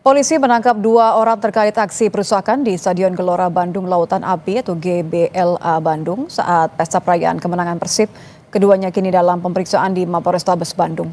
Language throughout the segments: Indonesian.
Polisi menangkap 2 orang terkait aksi perusakan di Stadion Gelora Bandung Lautan Api atau GBLA Bandung saat pesta perayaan kemenangan Persib. Keduanya kini dalam pemeriksaan di Mapolrestabes Bandung.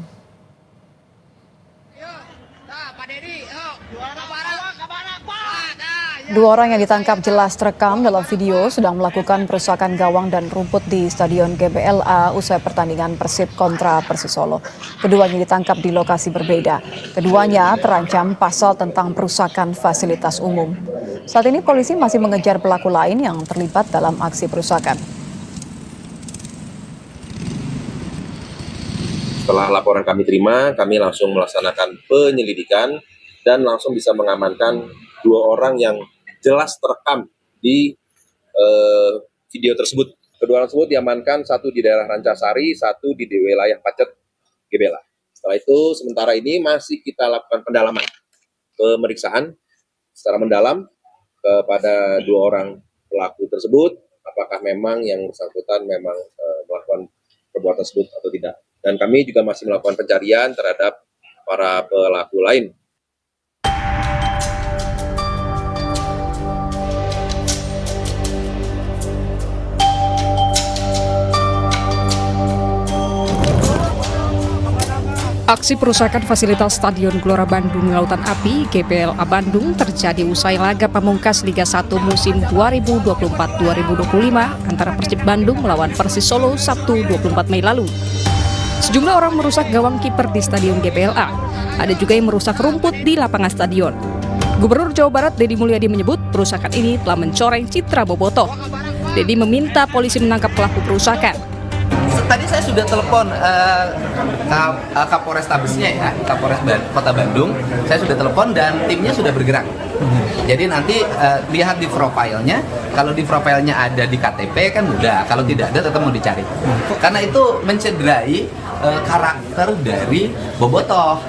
Dua orang yang ditangkap jelas terekam dalam video sedang melakukan perusakan gawang dan rumput di Stadion GBLA usai pertandingan Persib kontra Persis Solo. Keduanya ditangkap di lokasi berbeda. Keduanya terancam pasal tentang perusakan fasilitas umum. Saat ini polisi masih mengejar pelaku lain yang terlibat dalam aksi perusakan. Setelah laporan kami terima, kami langsung melaksanakan penyelidikan dan langsung bisa mengamankan 2 orang yang jelas terekam di video tersebut. Kedua orang tersebut diamankan, satu di daerah Rancasari, satu di wilayah Pacet, GBLA. Setelah itu, sementara ini masih kita lakukan pendalaman, pemeriksaan secara mendalam kepada 2 orang pelaku tersebut, apakah memang yang bersangkutan memang melakukan perbuatan tersebut atau tidak. Dan kami juga masih melakukan pencarian terhadap para pelaku lain. Aksi perusakan fasilitas Stadion Gelora Bandung Lautan Api GBLA Bandung terjadi usai laga pamungkas Liga 1 musim 2024-2025 antara Persib Bandung melawan Persis Solo Sabtu 24 Mei lalu. Sejumlah orang merusak gawang kiper di Stadion GBLA. Ada juga yang merusak rumput di lapangan stadion. Gubernur Jawa Barat Deddy Mulyadi menyebut perusakan ini telah mencoreng citra Bobotoh. Deddy meminta polisi menangkap pelaku perusakan. Tadi saya sudah telepon Kapolrestabesnya ya, Kapolres Kota Bandung. Saya sudah telepon dan timnya sudah bergerak. Jadi nanti lihat di profilnya, kalau di profilnya ada di KTP kan mudah, kalau tidak ada tetap mau dicari. Karena itu mencederai karakter dari Bobotoh,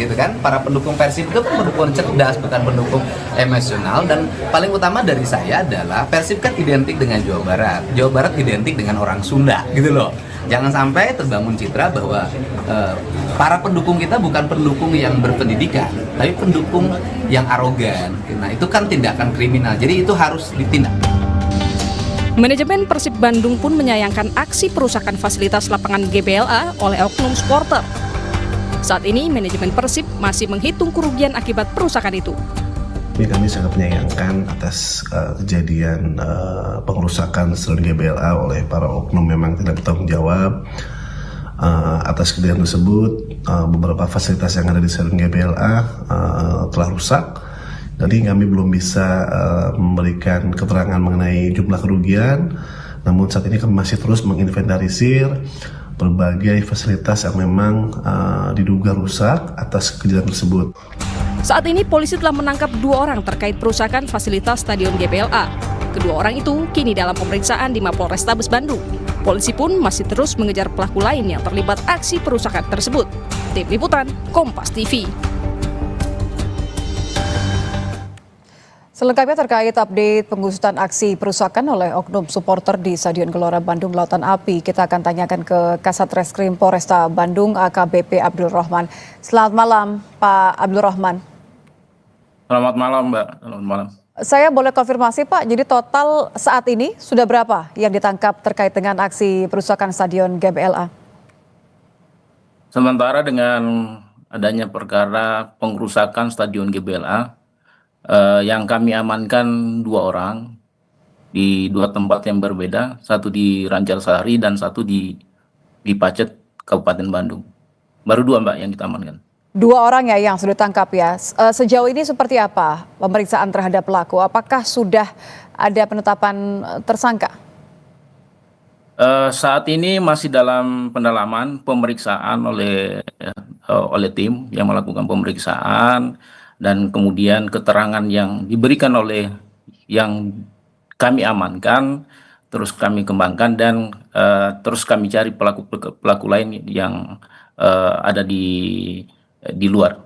gitu kan? Para pendukung Persib itu pendukung cerdas, bukan pendukung emosional. Dan paling utama dari saya adalah Persib kan identik dengan Jawa Barat identik dengan orang Sunda, gitu loh. Jangan sampai terbangun citra bahwa para pendukung kita bukan pendukung yang berpendidikan, tapi pendukung yang arogan. Nah, itu kan tindakan kriminal, jadi itu harus ditindak. Manajemen Persib Bandung pun menyayangkan aksi perusakan fasilitas lapangan GBLA oleh oknum supporter. Saat ini, manajemen Persib masih menghitung kerugian akibat perusakan itu. Kami sangat menyayangkan atas kejadian pengerusakan Stadion GBLA oleh para oknum memang tidak bertanggung jawab. Atas kejadian tersebut, beberapa fasilitas yang ada di Stadion GBLA telah rusak. Jadi kami belum bisa memberikan keterangan mengenai jumlah kerugian. Namun saat ini kami masih terus menginventarisir berbagai fasilitas yang memang diduga rusak atas kejadian tersebut. Saat ini polisi telah menangkap 2 orang terkait perusakan fasilitas Stadion GBLA. Kedua orang itu kini dalam pemeriksaan di Mapolrestabes Bandung. Polisi pun masih terus mengejar pelaku lain yang terlibat aksi perusakan tersebut. Tim Liputan, Kompas TV. Selengkapnya terkait update pengusutan aksi perusakan oleh oknum supporter di Stadion Gelora Bandung Lautan Api, kita akan tanyakan ke Kasat Reskrim Polresta Bandung AKBP Abdul Rohman. Selamat malam Pak Abdul Rohman. Selamat malam Mbak, selamat malam. Saya boleh konfirmasi Pak, jadi total saat ini sudah berapa yang ditangkap terkait dengan aksi perusakan Stadion GBLA? Sementara dengan adanya perkara pengerusakan Stadion GBLA, yang kami amankan 2 orang di 2 tempat yang berbeda, satu di Rancasari dan satu di Pacet, Kabupaten Bandung. Baru 2 Mbak yang kita amankan. 2 orang ya yang sudah ditangkap ya. Sejauh ini seperti apa pemeriksaan terhadap pelaku? Apakah sudah ada penetapan tersangka? Saat ini masih dalam pendalaman pemeriksaan oleh tim yang melakukan pemeriksaan. Dan kemudian keterangan yang diberikan oleh yang kami amankan terus kami kembangkan dan terus kami cari pelaku lain yang ada di luar.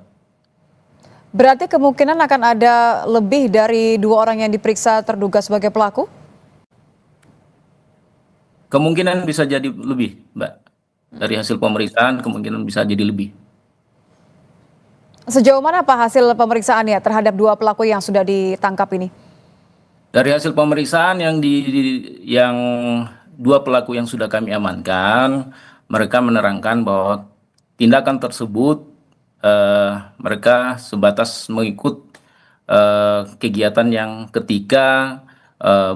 Berarti kemungkinan akan ada lebih dari 2 orang yang diperiksa terduga sebagai pelaku? Kemungkinan bisa jadi lebih, Mbak. Dari hasil pemeriksaan kemungkinan bisa jadi lebih. Sejauh mana Pak hasil pemeriksaannya terhadap dua pelaku yang sudah ditangkap ini? Dari hasil pemeriksaan yang dua pelaku yang sudah kami amankan, mereka menerangkan bahwa tindakan tersebut mereka sebatas mengikut kegiatan yang ketika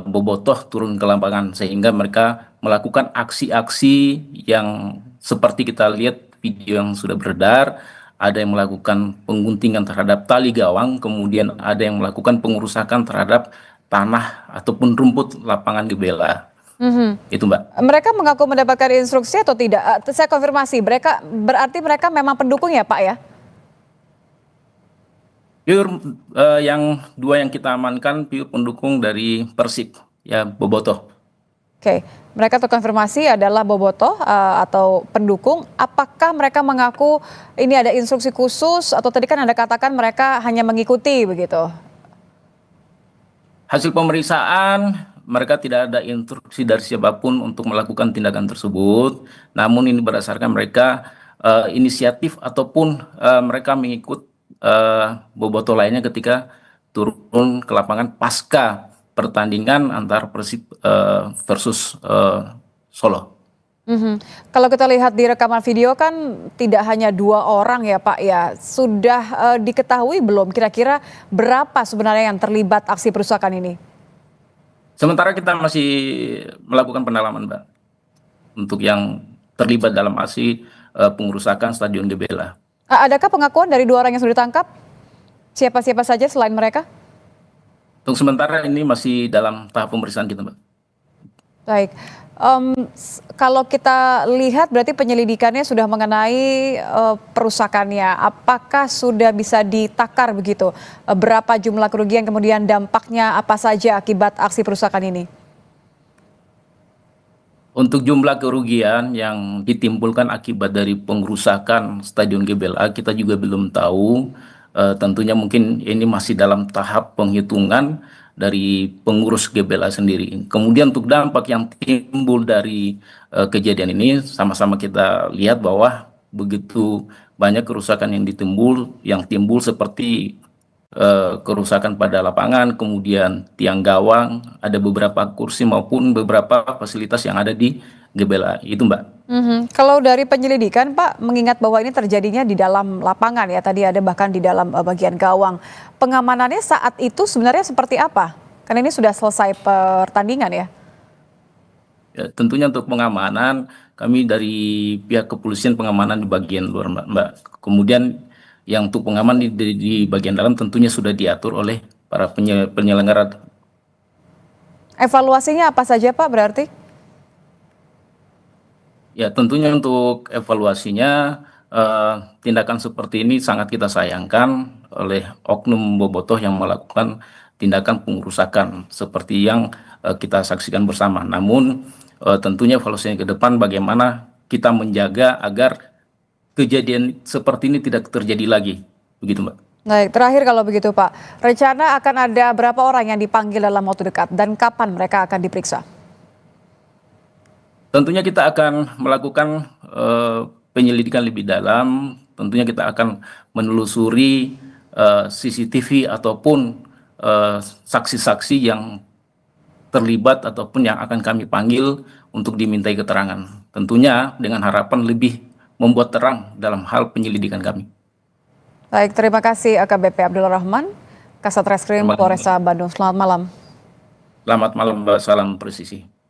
Bobotoh turun ke lapangan, sehingga mereka melakukan aksi-aksi yang seperti kita lihat video yang sudah beredar. Ada yang melakukan pengguntingan terhadap tali gawang, kemudian ada yang melakukan pengerusakan terhadap tanah ataupun rumput lapangan GBLA. Itu Mbak. Mereka mengaku mendapatkan instruksi atau tidak? Saya konfirmasi, berarti mereka memang pendukung ya Pak ya? Pure yang dua yang kita amankan pure pendukung dari Persib, ya Bobotoh. Oke, mereka terkonfirmasi adalah bobotoh atau pendukung. Apakah mereka mengaku ini ada instruksi khusus atau tadi kan Anda katakan mereka hanya mengikuti begitu? Hasil pemeriksaan, mereka tidak ada instruksi dari siapapun untuk melakukan tindakan tersebut. Namun ini berdasarkan mereka inisiatif ataupun mereka mengikut bobotoh lainnya ketika turun ke lapangan pasca pertandingan antar Persib versus Solo. Kalau kita lihat di rekaman video kan tidak hanya dua orang ya Pak ya. Sudah diketahui belum kira-kira berapa sebenarnya yang terlibat aksi perusakan ini? Sementara kita masih melakukan pendalaman, Mbak, untuk yang terlibat dalam aksi pengerusakan Stadion GBLA. Adakah pengakuan dari dua orang yang sudah ditangkap? Siapa-siapa saja selain mereka? Untuk sementara ini masih dalam tahap pemeriksaan kita, Mbak. Baik, kalau kita lihat berarti penyelidikannya sudah mengenai perusakannya. Apakah sudah bisa ditakar begitu? Berapa jumlah kerugian kemudian dampaknya apa saja akibat aksi perusakan ini? Untuk jumlah kerugian yang ditimbulkan akibat dari pengerusakan Stadion GBLA kita juga belum tahu. Tentunya mungkin ini masih dalam tahap penghitungan dari pengurus GBLA sendiri. Kemudian untuk dampak yang timbul dari kejadian ini, sama-sama kita lihat bahwa begitu banyak kerusakan yang timbul seperti kerusakan pada lapangan, kemudian tiang gawang, ada beberapa kursi maupun beberapa fasilitas yang ada di GBLA. Itu Mbak. Kalau dari penyelidikan Pak, mengingat bahwa ini terjadinya di dalam lapangan ya, tadi ada bahkan di dalam bagian gawang. Pengamanannya saat itu sebenarnya seperti apa? Karena ini sudah selesai pertandingan ya. Ya, tentunya untuk pengamanan, kami dari pihak kepolisian pengamanan di bagian luar Mbak. Kemudian yang untuk pengaman di bagian dalam tentunya sudah diatur oleh para penyelenggara. Evaluasinya apa saja Pak berarti? Ya, tentunya untuk evaluasinya tindakan seperti ini sangat kita sayangkan oleh oknum bobotoh yang melakukan tindakan pengerusakan seperti yang kita saksikan bersama. Namun tentunya evaluasinya ke depan bagaimana kita menjaga agar kejadian seperti ini tidak terjadi lagi. Begitu Mbak. Baik, terakhir kalau begitu Pak, rencana akan ada berapa orang yang dipanggil dalam waktu dekat dan kapan mereka akan diperiksa? Tentunya kita akan melakukan penyelidikan lebih dalam. Tentunya kita akan menelusuri CCTV ataupun saksi-saksi yang terlibat ataupun yang akan kami panggil untuk dimintai keterangan. Tentunya dengan harapan lebih membuat terang dalam hal penyelidikan kami. Baik, terima kasih AKBP Abdul Rahman, Kasat Reskrim Polresta Bandung. Selamat malam. Selamat malam, Mbak. Salam presisi.